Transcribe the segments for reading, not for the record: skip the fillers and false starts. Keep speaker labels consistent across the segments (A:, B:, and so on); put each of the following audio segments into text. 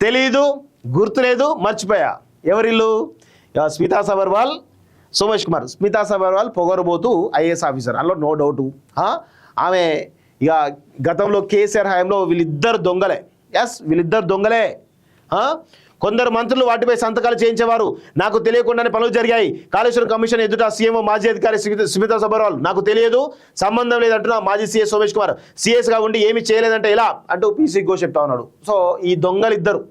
A: తెలీదు, గుర్తులేదు, మర్చిపోయా. ఎవరిల్లు? స్మితా సబర్వాల్, సోమేష్ కుమార్. స్మితా సబర్వాల్ పొగరబోతూ ఐఏఎస్ ఆఫీసర్, అందులో నో డౌటు. ఆమె ఇక గతంలో కేసీఆర్ హయాంలో వీళ్ళిద్దరు దొంగలే. వీళ్ళిద్దరు దొంగలే. కొందరు మంత్రులు వాటిపై సంతకాలు చేయించేవారు. నాకు తెలియకుండానే పనులు జరిగాయి. కాళేశ్వరం కమిషన్ ఎదుట సీఎం మాజీ అధికారి స్మితా సబర్వాల్ నాకు తెలియదు, సంబంధం లేదంటున్నా మాజీ సీఎస్ సోమేష్ కుమార్. సీఎస్గా ఉండి ఏమీ చేయలేదంటే ఎలా అంటూ పీసీ ఘోష్ చెప్తా ఉన్నాడు. సో ఈ దొంగలు ఇద్దరు,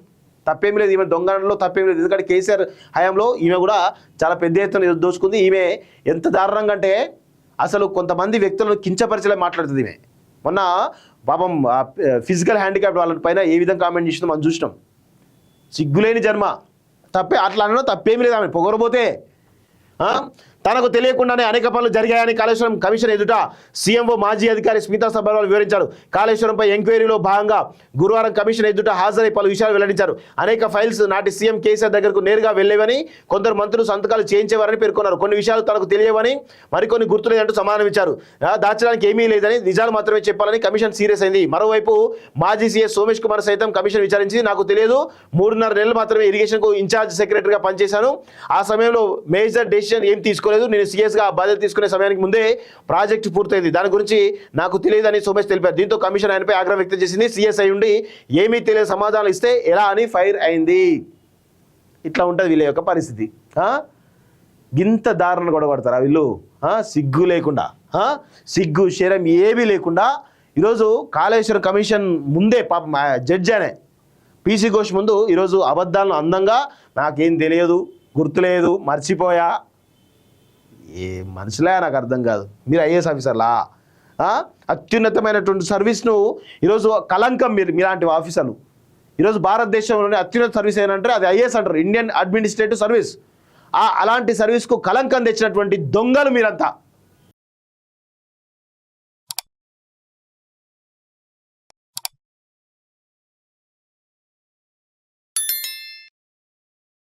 A: తప్పేమీ లేదు. ఈమె దొంగలో తప్పేమీ లేదు. ఎందుకంటే కేసీఆర్ హయాంలో ఈమె కూడా చాలా పెద్ద ఎత్తున దోచుకుంది. ఈమె ఎంత దారుణంగా అంటే అసలు కొంతమంది వ్యక్తులను కించపరిచేలా మాట్లాడుతుంది ఈమె. మొన్న పాపం ఫిజికల్ హ్యాండిక్యాప్డ్ వాళ్ళ పైన ఏ విధంగా కామెంట్ చేసిందో మనం చూసినాం. సిగ్గులేని జన్మ. తప్పే, అట్లా అనడం తప్పేమీ లేదు. ఆమె పొగరబోతే తనకు తెలియకుండానే అనేక పనులు జరిగాయని కాళేశ్వరం కమిషన్ ఎదుట సీఎంఓ మాజీ అధికారి స్మితా సబర్వాల్ వివరించారు. కాళేశ్వరంపై ఎంక్వైరీలో భాగంగా గురువారం కమిషన్ ఎదుట హాజరై పలు విషయాలు వెల్లడించారు. అనేక ఫైల్స్ నాటి సీఎం కేసీఆర్ దగ్గరకు నేరుగా వెళ్లేవని, కొందరు మంత్రులు సంతకాలు చేయించేవారని పేర్కొన్నారు. కొన్ని విషయాలు తనకు తెలియవని, మరికొన్ని గుర్తులేదంటూ సమాధానమిచ్చారు. దాచడానికి ఏమీ లేదని, నిజాలు మాత్రమే చెప్పాలని కమిషన్ సీరియస్ అయింది. మరోవైపు మాజీ సీఎస్ సోమేష్ కుమార్ సైతం కమిషన్ విచారించి నాకు తెలియదు, 3.5 నెలలు మాత్రమే ఇరిగేషన్కు ఇన్ఛార్జ్ సెక్రటరీగా పనిచేశాను, ఆ సమయంలో మేజర్ డెసిషన్ ఏం తీసుకోలేదు, నేను సీఎస్గా బాధ్యత తీసుకునే సమయానికి ముందే ప్రాజెక్టు పూర్తయింది, దాని గురించి నాకు తెలియదని సోమేష్ తెలిపారు. దీంతో కమిషన్ ఆయనపై ఆగ్రహం వ్యక్తం చేసింది. సీఎస్ అయి ఉండి ఏమీ తెలియని సమాధానం ఇస్తే ఎలా అని ఫైర్ అయింది. ఇట్లా ఉంటుంది వీళ్ళ యొక్క పరిస్థితి. గింత దారుణ గొడవడతారా వీళ్ళు? సిగ్గు లేకుండా, సిగ్గు శరం ఏమీ లేకుండా ఈరోజు కాళేశ్వరం కమిషన్ ముందే పాపం జడ్జి అనే పీసీ ఘోష్ ముందు ఈరోజు అబద్ధాలను అందంగా నాకేం తెలియదు, గుర్తులేదు, మర్చిపోయా. ఏ మనుషులే నాకు అర్థం కాదు. మీరు ఐఏఎస్ ఆఫీసర్లా? అత్యున్నతమైనటువంటి సర్వీస్ను ఈరోజు కలంకం. మీలాంటి ఆఫీసర్లు ఈరోజు భారతదేశంలోనే అత్యున్నత సర్వీస్ ఏంటంటే అది ఐఏఎస్ అంటారు, ఇండియన్ అడ్మినిస్ట్రేటివ్ సర్వీస్. అలాంటి సర్వీస్కు కలంకం తెచ్చినటువంటి దొంగలు మీరంతా.